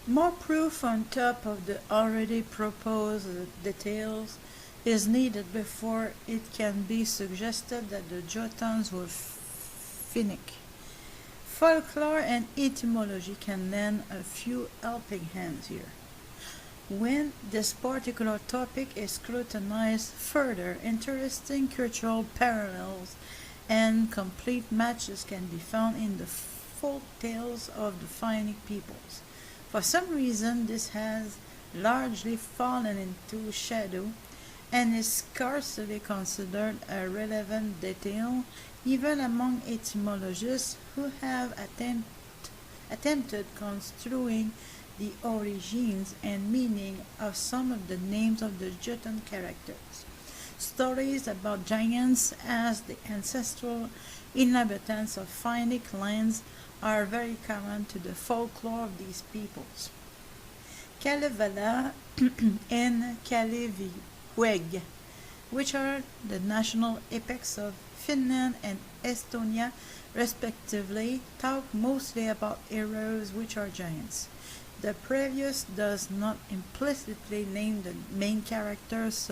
More proof on top of the already proposed details is needed before it can be suggested that the Jotuns were Finnic. Folklore and etymology can lend a few helping hands here. When this particular topic is scrutinized further, interesting cultural parallels and complete matches can be found in the folk tales of the Finnic peoples. For some reason, this has largely fallen into shadow and is scarcely considered a relevant detail even among etymologists who have attempted construing the origins and meaning of some of the names of the Jotun characters. Stories about giants as the ancestral inhabitants of Finnic lands are very common to the folklore of these peoples. Kalevala and Kalevipoeg, which are the national epics of Finland and Estonia respectively, talk mostly about heroes which are giants. The previous does not implicitly name the main characters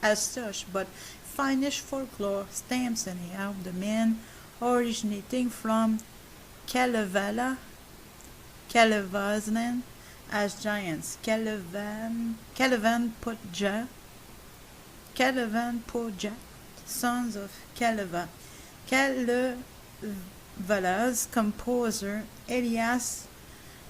as such, but Finnish folklore stamps anyhow the men originating from Kalevala, Kalevaznen as giants, Kalevanpojat, sons of Kaleva. Kalevala's composer Elias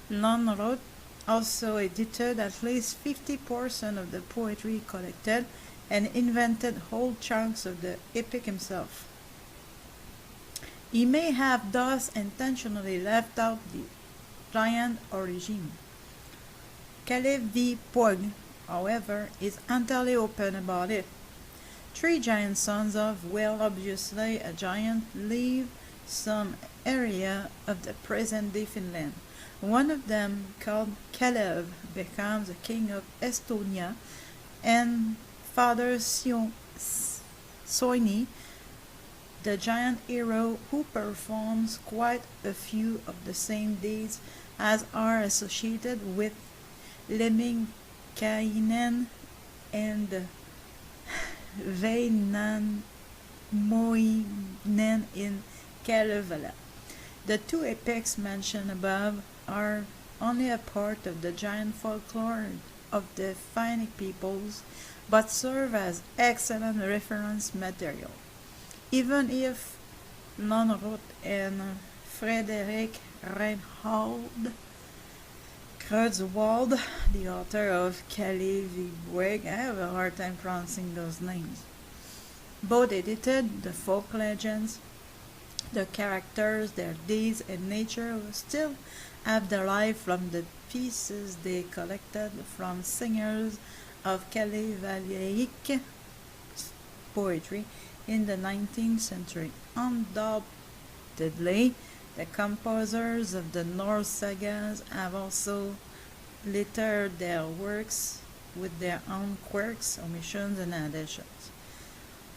Lönnrot also edited at least 50% of the poetry collected and invented whole chunks of the epic himself. He may have thus intentionally left out the giant origin. Kalevipoeg, however, is entirely open about it. Three giant sons of, well, obviously a giant, leave some area of the present-day Finland. One of them, called Kalev, becomes a king of Estonia, and Father Soini, the giant hero who performs quite a few of the same deeds as are associated with Lemminkäinen and Väinämöinen in Kalevala. The two epics mentioned above are only a part of the giant folklore of the Finnic peoples, but serve as excellent reference material. Even if Lönnrot and Frederick Reinhold Kreutzwald, the author of Kalevipoeg, I have a hard time pronouncing those names, both edited the folk legends, the characters, their deeds, and nature still have derived from the pieces they collected from singers of Kalevalic poetry in the 19th century. Undoubtedly, the composers of the Norse sagas have also littered their works with their own quirks, omissions, and additions.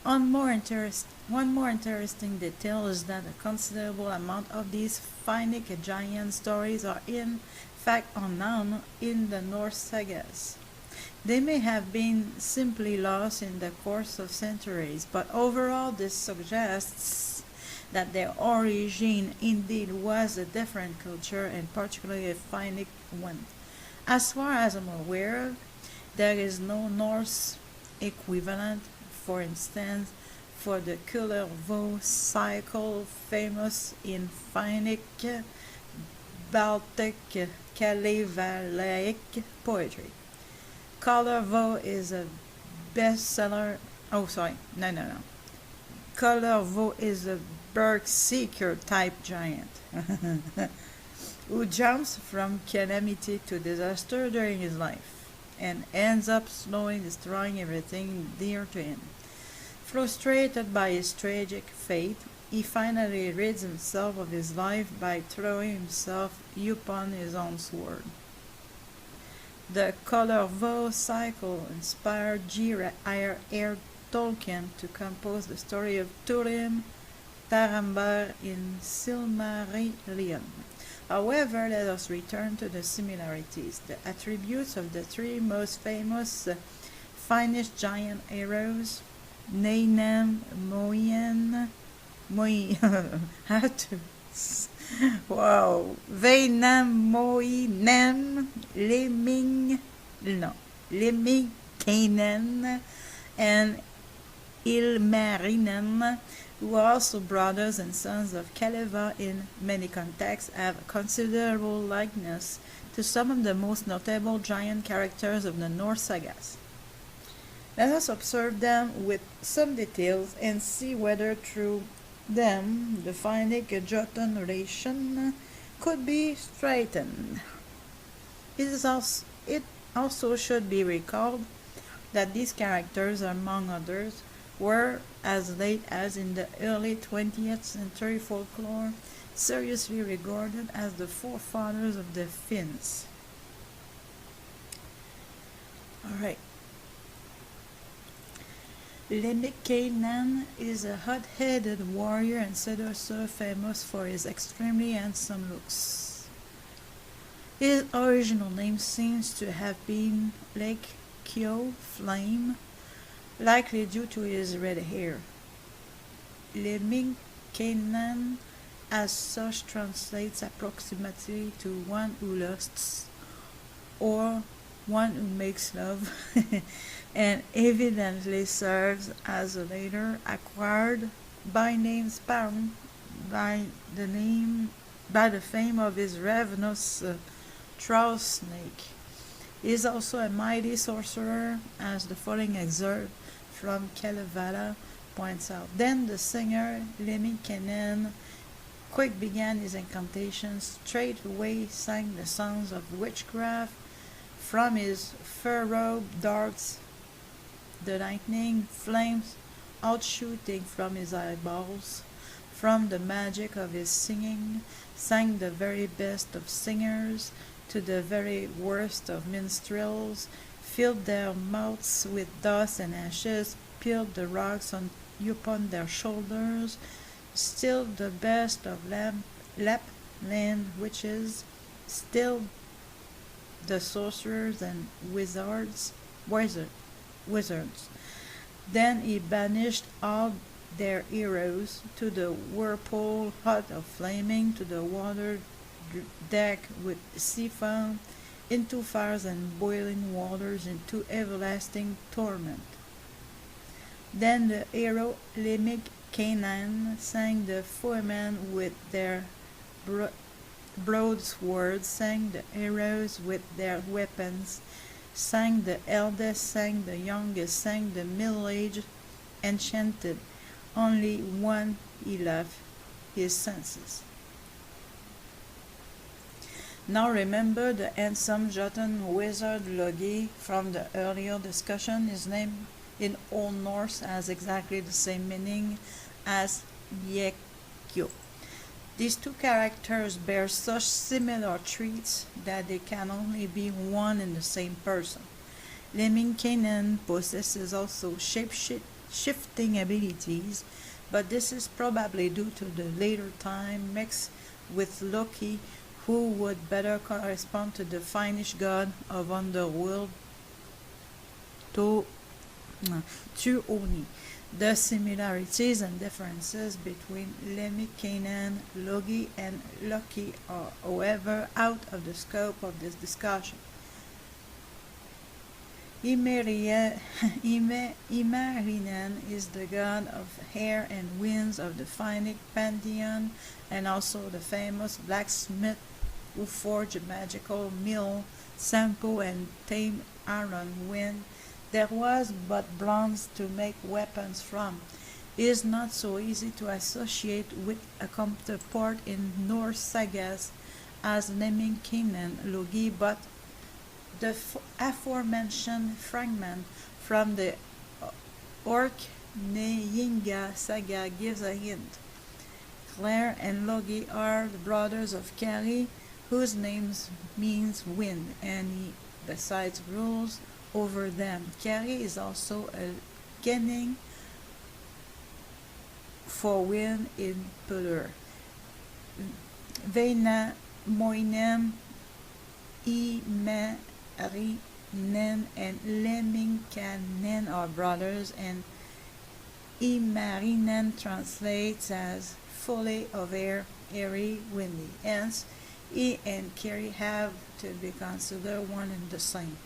One more interesting detail is that a considerable amount of these Finnic giant stories are in fact unknown in the Norse sagas. They may have been simply lost in the course of centuries, but overall this suggests that their origin indeed was a different culture, and particularly a Finnic one. As far as I'm aware of, there is no Norse equivalent, for instance, for the Kullervo cycle famous in Finnic, Baltic, Kalevalaic poetry. Kullervo is a bestseller. Oh, sorry. No. Kullervo is a berserker type giant who jumps from calamity to disaster during his life and ends up slowly destroying everything dear to him. Frustrated by his tragic fate, he finally rids himself of his life by throwing himself upon his own sword. The Kullervo cycle inspired J.R.R. Tolkien to compose the story of Turin Tarambar in Silmarillion. However, let us return to the similarities. The attributes of the three most famous Finnish giant heroes, Nainem, how to wow, Väinämöinen, Lemminkäinen, and Ilmarinen, who are also brothers and sons of Kaleva in many contexts, have considerable likeness to some of the most notable giant characters of the Norse sagas. Let us observe them with some details and see whether through them the Finnic Jotun relation could be straightened. It also should be recalled that these characters, among others, were, as late as in the early 20th century folklore, seriously regarded as the forefathers of the Finns. Alright. Lemminkäinen is a hot-headed warrior and seducer famous for his extremely handsome looks. His original name seems to have been Lake Kyo Flame, likely due to his red hair. Lemminkäinen as such translates approximately to one who lusts or one who makes love and evidently serves as a later acquired by name spawned by the fame of his ravenous trough snake. He is also a mighty sorcerer, as the following excerpt from Kalevala points out. Then the singer Lemminkäinen quick began his incantations, straightway sang the songs of witchcraft. From his fur robe darts the lightning, flames outshooting from his eyeballs. From the magic of his singing sang the very best of singers to the very worst of minstrels, filled their mouths with dust and ashes, peeled the rocks upon their shoulders, still the best of Lapland witches, still the sorcerers and wizards. Then he banished all their heroes to the whirlpool hot of flaming, to the water deck with sea foam, into fires and boiling waters, into everlasting torment. Then the hero Lemminkäinen sang the foemen with their broadswords, sang the heroes with their weapons, sang the eldest, sang the youngest, sang the middle-aged, enchanted. Only one he left his senses. Now remember the handsome Jotun wizard Logi from the earlier discussion. His name in Old Norse has exactly the same meaning as Yekyo. These two characters bear such similar traits that they can only be one and the same person. Lemminkäinen possesses also shape-shifting abilities, but this is probably due to the later time mixed with Loki, who would better correspond to the Finnish god of underworld Tuoni. The similarities and differences between Lemminkäinen, Logi, and Loki are, however, out of the scope of this discussion. Ilmarinen is the god of air and winds of the Finnic pantheon, and also the famous blacksmith who forged a magical mill, sampo, and tamed iron when there was but bronze to make weapons from. It is not so easy to associate with a counterpart in Norse sagas as Lemminkäinen Logi, but the aforementioned fragment from the Orkneyinga saga gives a hint. Claire and Logi are the brothers of Kari, whose names means wind, and he, besides, rules over them. Kari is also a beginning for wind in Pulur. Moinem, Imarinen, and Lemminkainen are brothers, and Imarinen translates as fully of air, airy, windy. Hence, E and Carry have to be considered one and the same.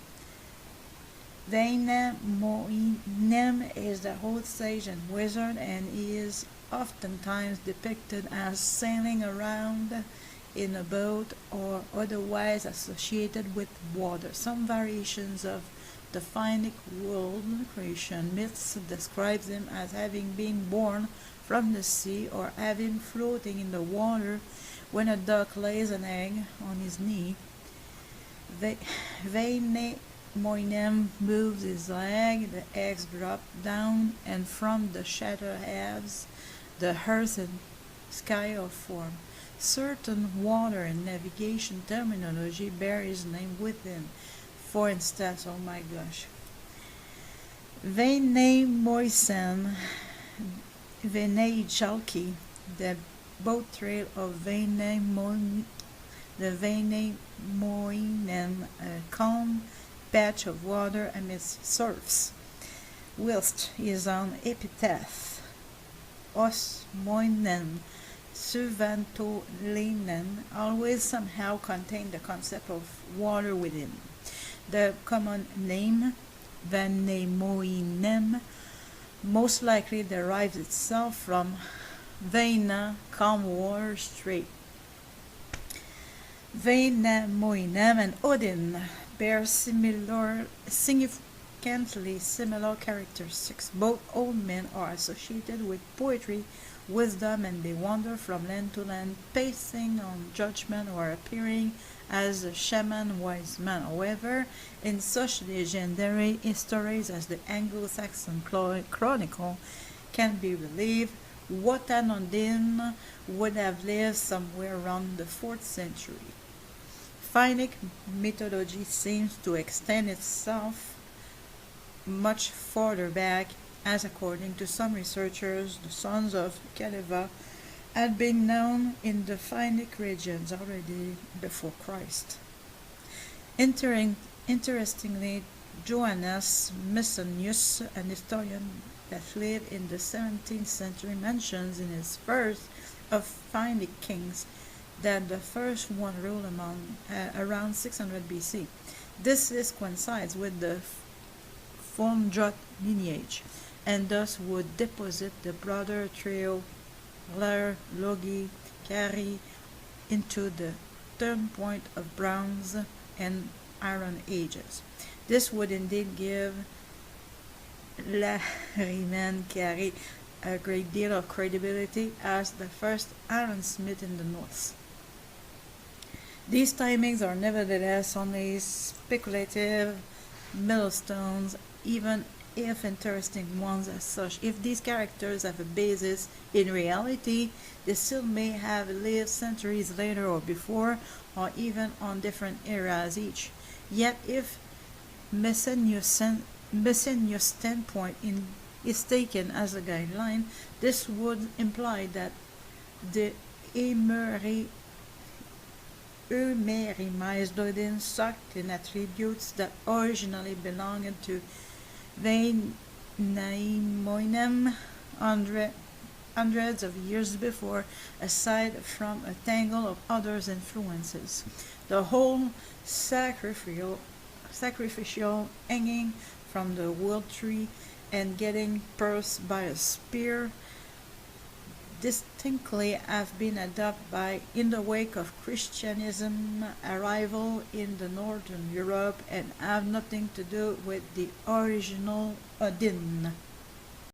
Wainamoinen is the old sage and wizard, and he is oftentimes depicted as sailing around in a boat or otherwise associated with water. Some variations of the Finnic world creation myths describe him as having been born from the sea or having floating in the water when a duck lays an egg on his knee. Wainamoinen moves his leg, the eggs drop down, and from the shattered halves, the earth and sky are formed. Certain water and navigation terminology bear his name within. For instance, oh my gosh, Wainamoisen, Veneijalki, the boat trail of the Wainamoinen, a calm patch of water amidst surfs, whilst his own epitaph, Osmoinen, Suvantolinen, always somehow contain the concept of water within. The common name, Wainamoinen, most likely derives itself from Vaina, calm water, strait. Wainamoinen and Odin bear significantly similar characteristics. Both old men are associated with poetry, wisdom, and they wander from land to land, passing on judgment or appearing as a shaman wise man. However, in such legendary stories as the Anglo-Saxon Chronicle can be believed, Wotan would have lived somewhere around the 4th century. Finnic mythology seems to extend itself much further back, as according to some researchers, the sons of Kaleva had been known in the Finnic regions already before Christ. Interestingly, Johannes Misonius, an historian that lived in the 17th century, mentions in his First of Finnic Kings that the first one ruled around 600 BC. This list coincides with the Jot lineage, and thus would deposit the broader trio Ler, Logi, Kari into the turn point of Bronze and Iron Ages. This would indeed give Lariman Kari a great deal of credibility as the first ironsmith in the North. These timings are nevertheless only speculative milestones, even if interesting ones as such. If these characters have a basis in reality, they still may have lived centuries later or before, or even on different eras each. Yet if Mesenius' standpoint is taken as a guideline, this would imply that the Eumerimized Odin sucked in attributes that originally belonged to Wainamoinen hundreds of years before, aside from a tangle of others' influences. The whole sacrificial hanging from the world tree and getting pierced by a spear distinctly have been adopted in the wake of Christianism arrival in the Northern Europe and have nothing to do with the original Odin.